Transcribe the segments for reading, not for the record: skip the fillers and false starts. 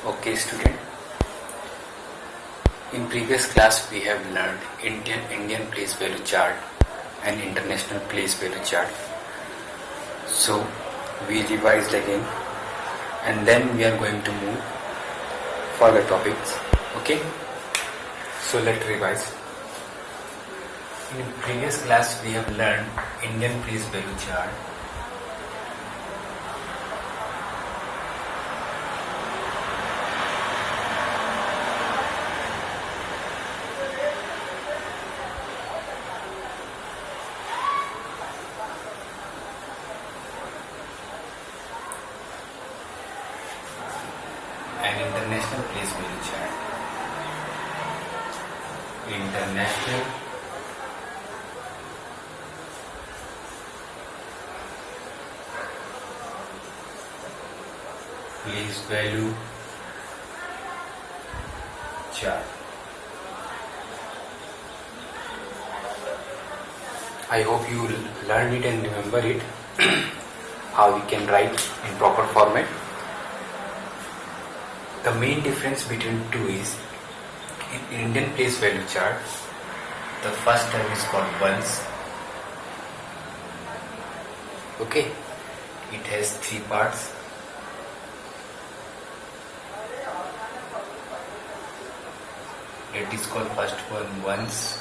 Okay, student. In previous class, we have learned Indian place value chart and international place value chart. So we revised again, and then we are going to move for the topics. Okay. So let's revise. In previous class, we have learned Indian place value chart. And international place value chart. International place value chart. I hope you learn it and remember it how we can write in proper format. The main difference between two is in Indian place value chart, the first term is called ones. Okay, it has three parts. It is called first one ones,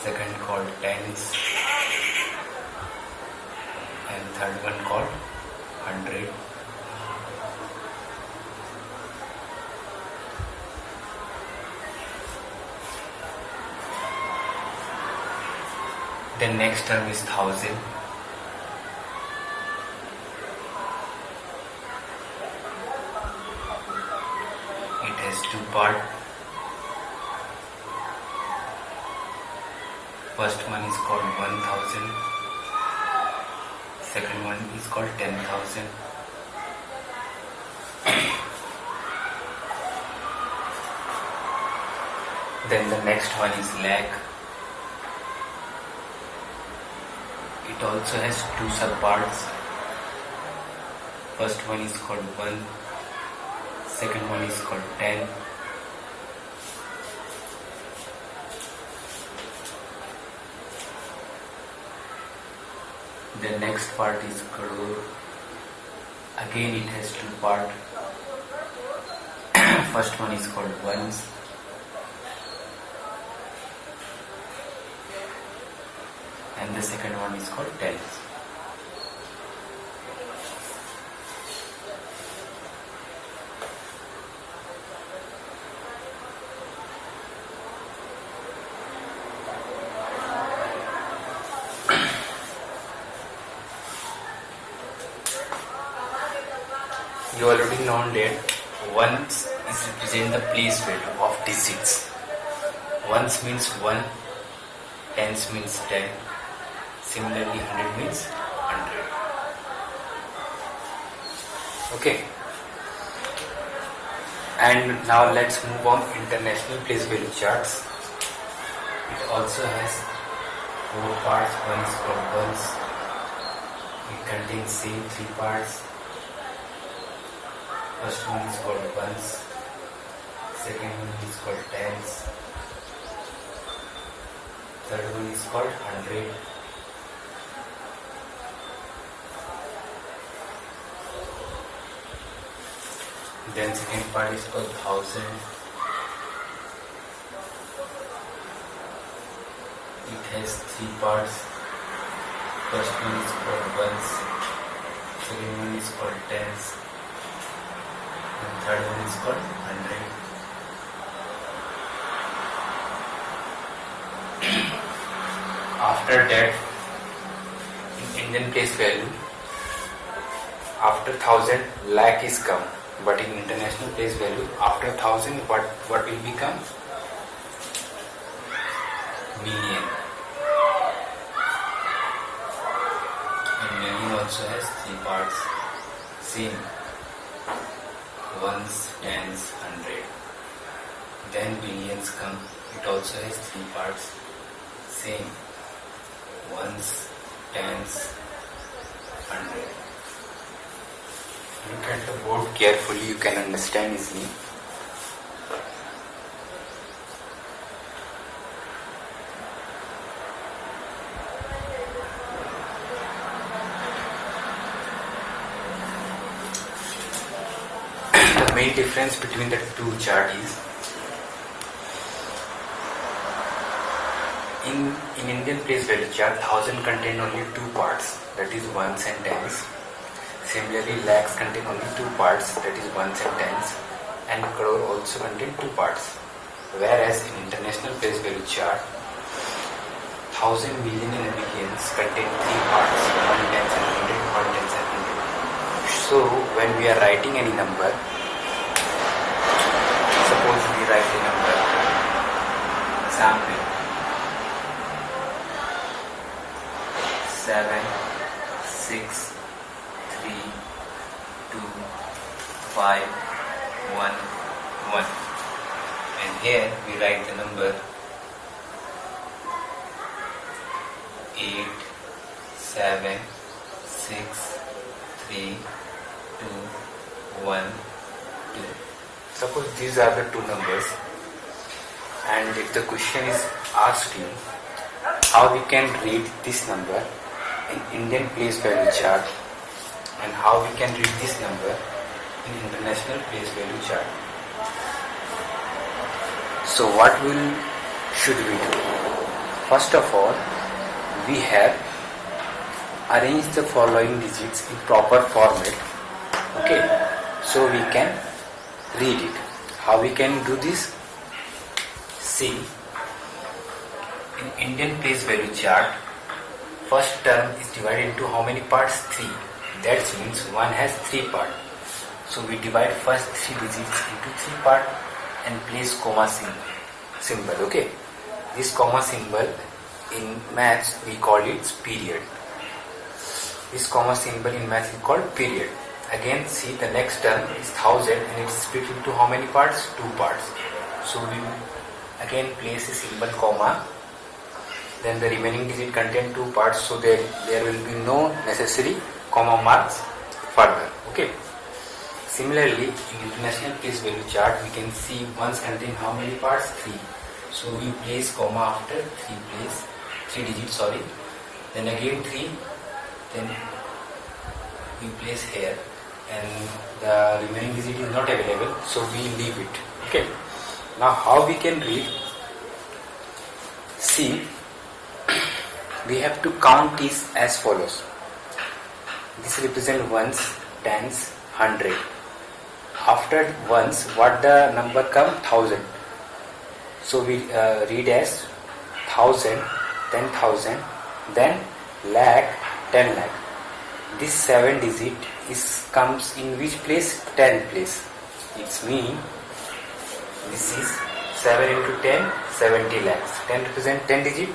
second called tens, and third one called 100. The next term is 1000. It has two parts. First one is called 1000. Second one is called 10,000. Then the next one is lakh. It also has two subparts. First one is called 1, second one is called 10. The next part is crore. Again it has two parts. First one is called ones. And the second one is called tens. You already know that ones is represent the place value of digits. Ones means 1, tens means 10. Similarly, 100 means 100. Okay. And now let's move on international place value charts. It also has four parts. One is called ones. It contains same three parts. First one is called ones. Second one is called tens. Third one is called 100. Then second part is called 1000. It has three parts. First one is called ones. Second one is called tens. And third one is called 100. After that, in Indian place value, after 1000 lakh is come. But in international place value, after 1000, what will become? Million. And million also has three parts. Same. Ones, tens, 100. Then billions come. It also has three parts. Same. Ones, tens, 100. Look at the board carefully, you can understand easily. The main difference between the two charts is in Indian place value chart, 1000 contain only two parts, that is ones and tens. Similarly, lakhs contain only two parts, that is ones and tens, and crore also contain two parts. Whereas in international place value chart, 1000, million and billions contain three parts, one tens and hundred, one tens and hundred. So when we are writing any number, suppose we write a number, example 7, 6, 3, 2, 5, 1, 1. And here we write the number 8, 7, 6, 3, 2, 1, 2. Suppose these are the two numbers, and if the question is asked you how we can read this number in Indian place value chart and how we can read this number in international place value chart. So what should we do? First of all, we have arranged the following digits in proper format. Okay, so we can read it. How we can do this? See, in Indian place value chart, first term is divided into how many parts? 3. That means 1 has 3 parts. So we divide first 3 digits into 3 parts and place comma symbol. Okay. This comma symbol in maths we call it period. This comma symbol in maths is called period. Again, see, the next term is 1000 and it is split into how many parts? 2 parts. So we again place a symbol comma. Then the remaining digit contain 2 parts, so there will be no necessary comma marks further. Okay. Similarly, in international place value chart, we can see ones contain how many parts? 3. So we place comma after 3 digits. Then again 3. Then we place here, and the remaining digit is not available, so we leave it. Okay. Now how we can read? See, we have to count this as follows. This represents ones, tens, 100. After ones, what the number come? 1000. So we read as 1000, 10,000, then lakh, 10 lakh. This 7 digit comes in which place? 10 place. It's mean this is 7 into 10, 70 lakhs. 10 represent 10 digit.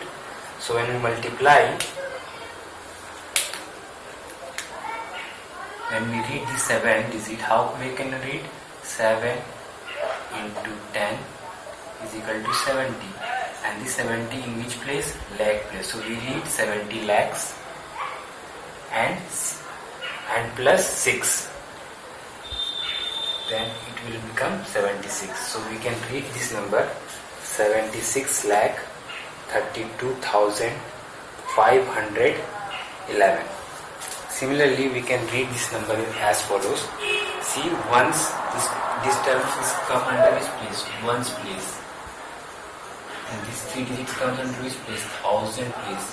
So when we multiply, when we read the 7 digit, how we can read? 7 into 10 is equal to 70. And the 70 in which place? Lakh place. So we read 70 lakhs and plus 6. Then it will become 76. So we can read this number 76 lakh 32,511. Similarly, we can read this number as follows. See, once this term is come under which place? Ones place. And this 3 digits comes under which place? 1000 place.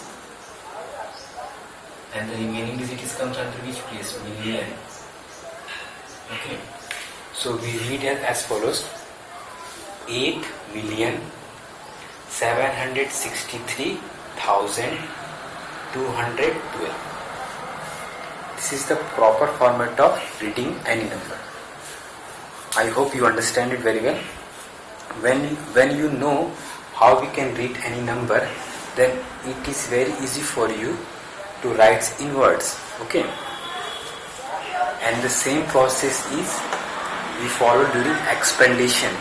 And the remaining digit comes under which place? Million. Okay. So we read it as follows. 8,763,212. This is the proper format of reading any number. I hope you understand it very well. When you know how we can read any number, then it is very easy for you to write in words. Okay. And the same process is we follow during expandation.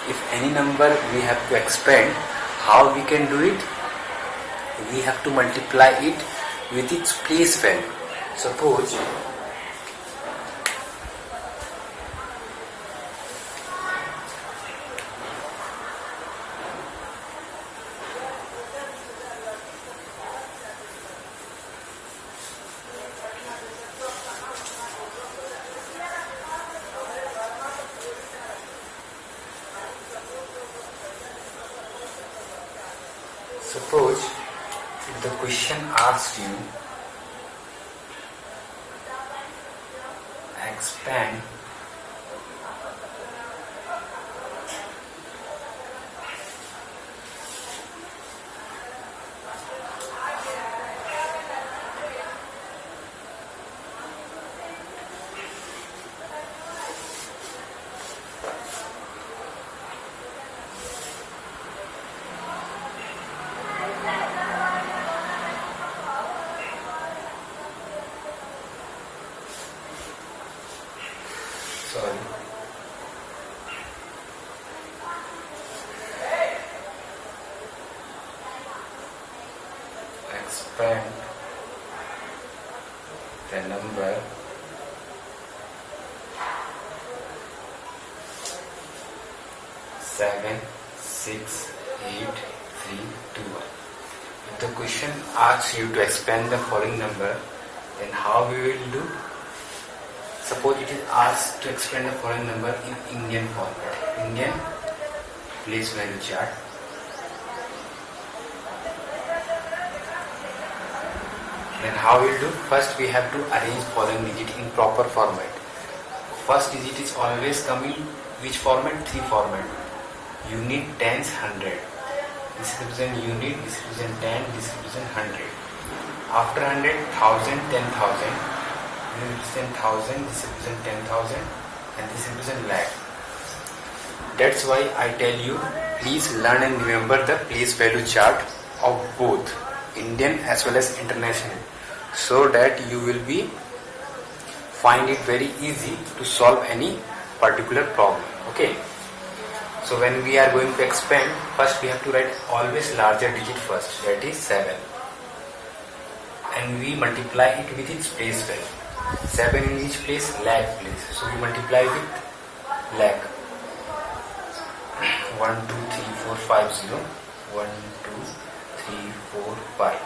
If any number we have to expand, how we can do it? We have to multiply it with its place value. Suppose Suppose if the question asks you expand sorry expand the number seven, 6, 8, 3, 2, 1. If the question asks you to expand the following number, then how we will do? Suppose it is asked to expand the following number in Indian format. Indian place value chart. Then how we will do? First we have to arrange following digit in proper format. First digit is always coming which format? 3 format. Unit, tens, hundred. This represent unit, this represent 10, this represent 100. After 100, 1000, 10,000. This represent 1000, this represent 10,000, and this represent lakh. That's why I tell you, please learn and remember the place value chart of both Indian as well as international, so that you will be find it very easy to solve any particular problem. Okay. So when we are going to expand, first we have to write always larger digit first, that is 7, and we multiply it with its place value. 7 in each place, lakh place. So we multiply with lakh. 1, 2, 3, 4, 5, 0. 1, 2, 3, 4, 5.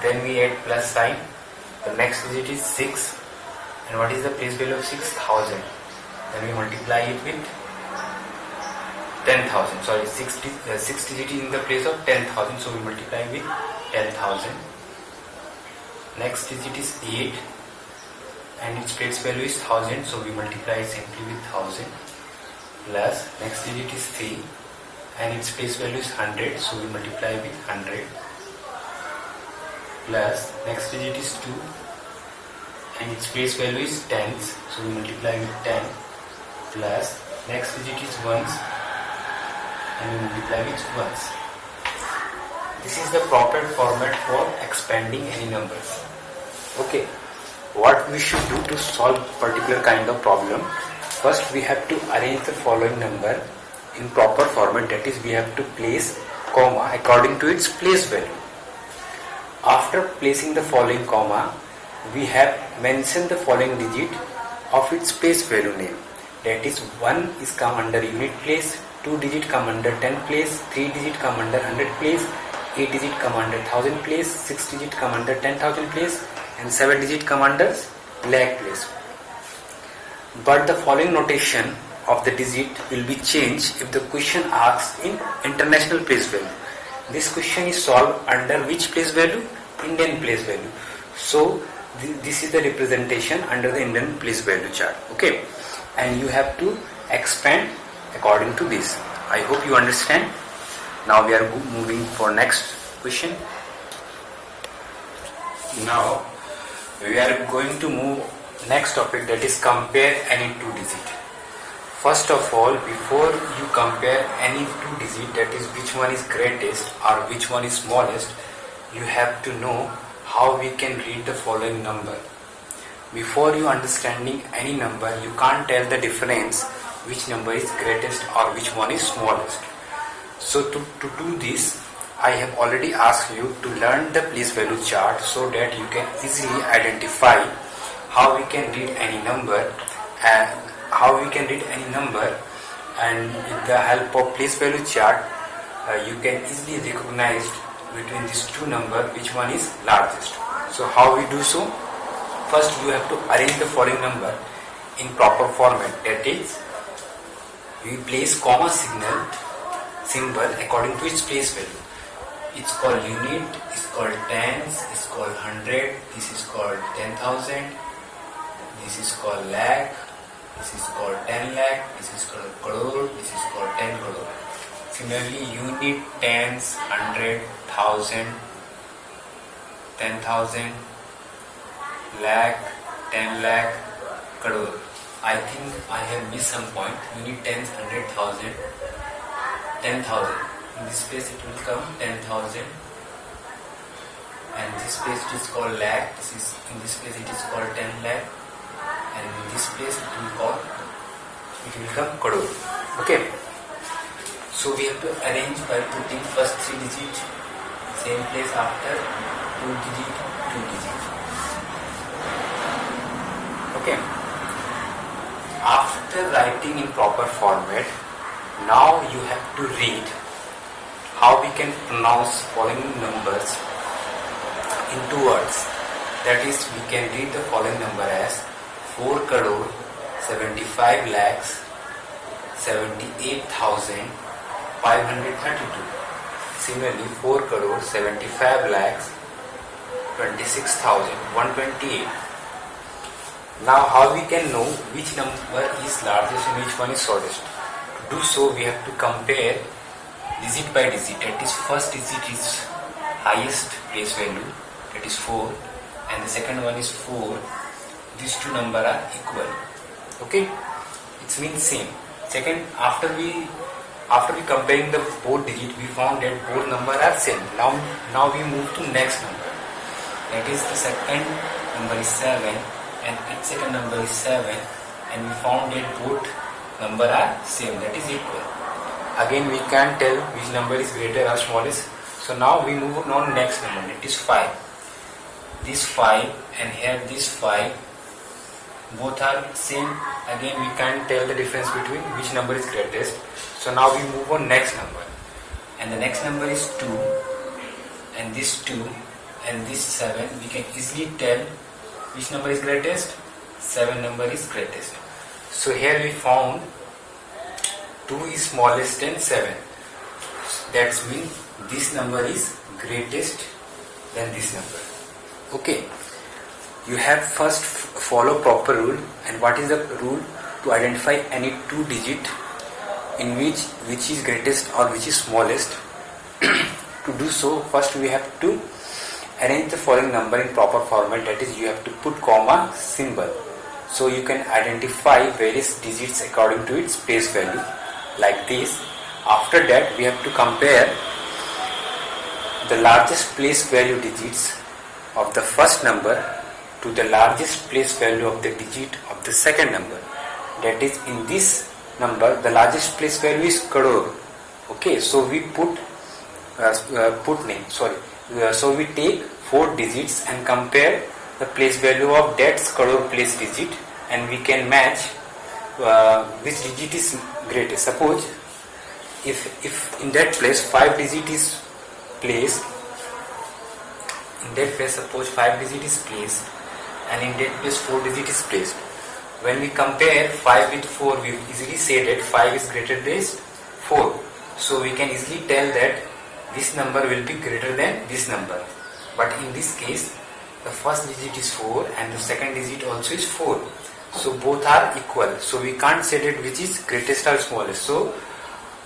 Then we add plus sign. The next digit is 6. And what is the place value of 6,000? Then we multiply it with 10,000. Sorry, 6 digit in the place of 10,000. So we multiply with 10,000. Next digit is 8. And its place value is 1000, so we multiply simply with 1000, plus next digit is 3 and its place value is 100, so we multiply with 100, plus next digit is 2 and its place value is tens, so we multiply with 10, plus next digit is ones and we multiply with ones. This is the proper format for expanding any numbers. Okay. What we should do to solve particular kind of problem? First we have to arrange the following number in proper format, that is we have to place comma according to its place value. After placing the following comma, we have mentioned the following digit of its place value name, that is 1 is come under unit place, 2 digit come under 10 place, 3 digit come under 100 place, 8 digit come under 1000 place, 6 digit come under 10,000 place, and 7 digit come under lakh place. But the following notation of the digit will be changed if the question asks in international place value. This question is solved under which place value? Indian place value. So this is the representation under the Indian place value chart. Okay, and you have to expand according to this. I hope you understand. Now we are moving for next question. Now we are going to move next topic, that is compare any two digit. First of all, before you compare any two digit, that is which one is greatest or which one is smallest, you have to know how we can read the following number. Before you understanding any number, you can't tell the difference which number is greatest or which one is smallest. So to do this, I have already asked you to learn the place value chart so that you can easily identify how we can read any number and with the help of place value chart you can easily recognize between these two numbers which one is largest. So how we do so? First you have to arrange the following number in proper format, that is we place comma symbol according to its place value. It's called unit, it's called tens, it's called 100, this is called 10,000, this is called lakh, this is called 10 lakh, this is called crore, this is called 10 crore. Similarly, unit, tens, 100, 1000, 10,000, lakh, 10 lakh, crore. I think I have missed some point. Unit, tens, 100,000, 10,000. In this place it will come 10,000, and this place it is called lakh. In this place it is called 10 lakh, and in this place it will come crore. Okay. So we have to arrange by putting first 3 digits same place, after 2 digit. Okay. After writing in proper format, now you have to read how we can pronounce following numbers in 2 words. That is, we can read the following number as 4 crore 75 lakhs 78,532. Similarly, 4 crore 75 lakhs 26,128. Now, how we can know which number is largest and which one is shortest? To do so, we have to compare digit by digit. That is, first digit is highest place value, that is 4, and the second one is 4. These 2 numbers are equal. Okay, it means same. Second, after we comparing the both digit, we found that both numbers are same. Now we move to next number. That is, the second number is 7, and second number is 7, and we found that both numbers are same. That is equal. Again, we can't tell which number is greater or smallest. So now we move on next number. It is 5. This 5 and here this 5, both are same. Again, we can't tell the difference between which number is greatest. So now we move on next number. And the next number is 2. And this 2 and this 7. We can easily tell which number is greatest. 7 number is greatest. So here we found 2 is smallest than 7. That means this number is greatest than this number. Okay. You have first follow proper rule. And what is the rule? To identify any 2 digit in which is greatest or which is smallest. To do so, first we have to arrange the following number in proper format. That is, you have to put comma symbol. So you can identify various digits according to its place value, like this. After that, we have to compare the largest place value digits of the first number to the largest place value of the digit of the second number. That is, in this number, the largest place value is crore. Okay, so we so we take 4 digits and compare the place value of that crore place digit, and we can match which digit is greatest. Suppose if in that place 5 digit is placed, suppose 5 digit is placed, and in that place 4 digit is placed. When we compare 5 with 4, we easily say that 5 is greater than 4. So we can easily tell that this number will be greater than this number. But in this case, the first digit is 4 and the second digit also is 4. So both are equal. So we can't say that which is greatest or smallest. So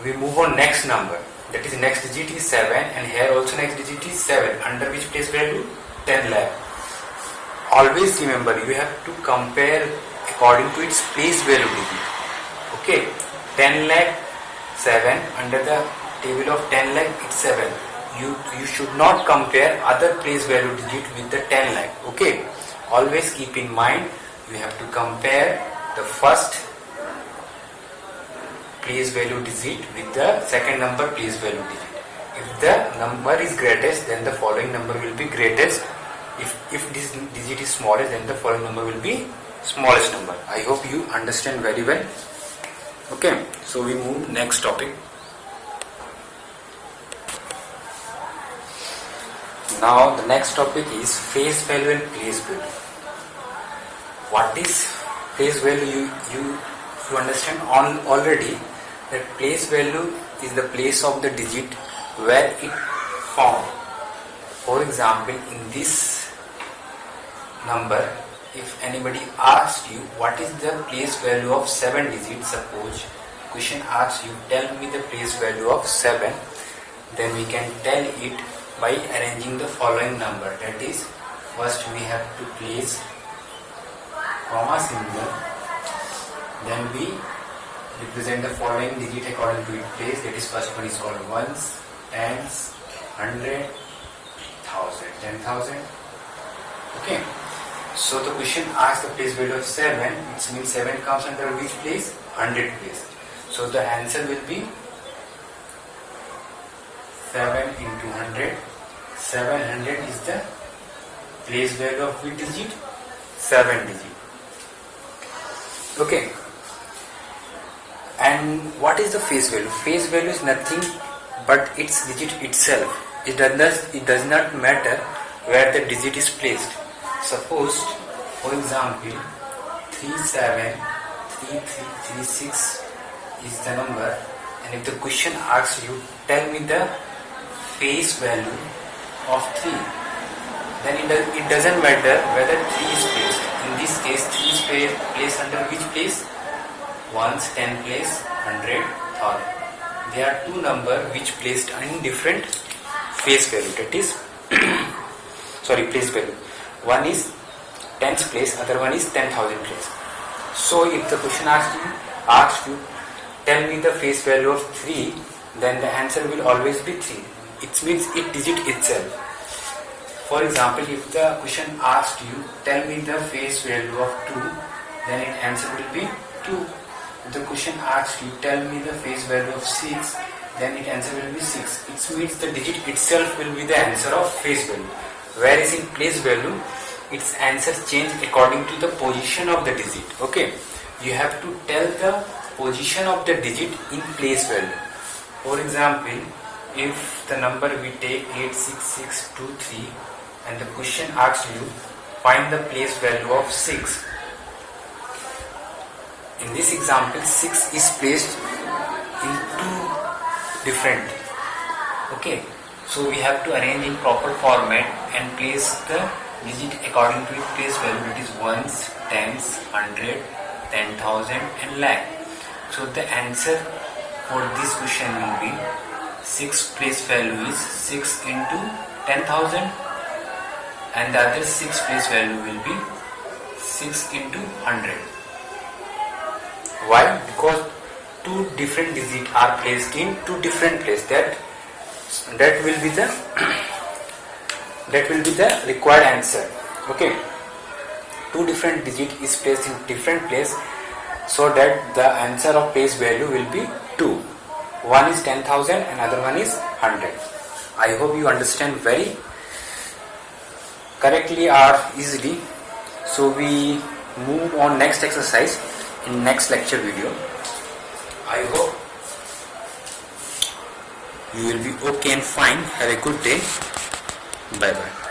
we move on next number. That is, next digit is 7, and here also next digit is 7. Under which place value? 10 lakh. Always remember, you have to compare according to its place value digit. Okay, 10 lakh 7, under the table of 10 lakh it's 7. You should not compare other place value digit with the 10 lakh. Okay, always keep in mind, you have to compare the first place value digit with the second number place value digit. If the number is greatest, then the following number will be greatest. If this digit is smallest, then the following number will be smallest number. I hope you understand very well. Okay, so we move next topic. Now the next topic is face value and place value. What is place value? You understand already that place value is the place of the digit where it form. For example, in this number, if anybody asked you what is the place value of 7 digits, suppose question asks you tell me the place value of 7, then we can tell it by arranging the following number. That is, first we have to place comma symbol, then we represent the following digit according to its place. That is, first one is called ones, tens, 100, 1000, 10,000. Okay. So the question asks the place value of 7. It means 7 comes under which place? 100 place. So the answer will be 7 into 100. 700 is the place value of which digit? 7 digit. Okay. And what is the face value? Face value is nothing but its digit itself. It does not matter where the digit is placed. Suppose, for example, 373336 is the number, and if the question asks you tell me the face value of 3, then it doesn't matter whether 3 is placed. In this case, 3 is placed under which place? Ones, 10 place, 100, 1000. There are two numbers which placed in different face value. That is, place value. One is tens place, other one is 10,000 place. So if the question asks you tell me the face value of 3, then the answer will always be 3. It means it digit itself. For example, if the question asked you tell me the face value of 2, then its answer will be 2. If the question asks you tell me the face value of 6, then its answer will be 6. It means the digit itself will be the answer of face value. Whereas in place value, its answer change according to the position of the digit. Okay, you have to tell the position of the digit in place value. For example, if the number we take 86623 and the question asks you find the place value of 6. In this example, 6 is placed in two different. Okay, so we have to arrange in proper format and place the digit according to its place value. That is ones, tens, 100, 10,000 and lakh. So the answer for this question will be 6 place value is 6 into 10,000, and the other 6 place value will be 6 into 100. Why? Because two different digits are placed in two different places. That will be the required answer. Okay, two different digit is placed in different place, so that the answer of place value will be 2. One is 10,000 and other one is 100. I hope you understand very correctly or easily. So we move on next exercise in next lecture video. I hope you will be okay and fine. Have a good day. Bye bye.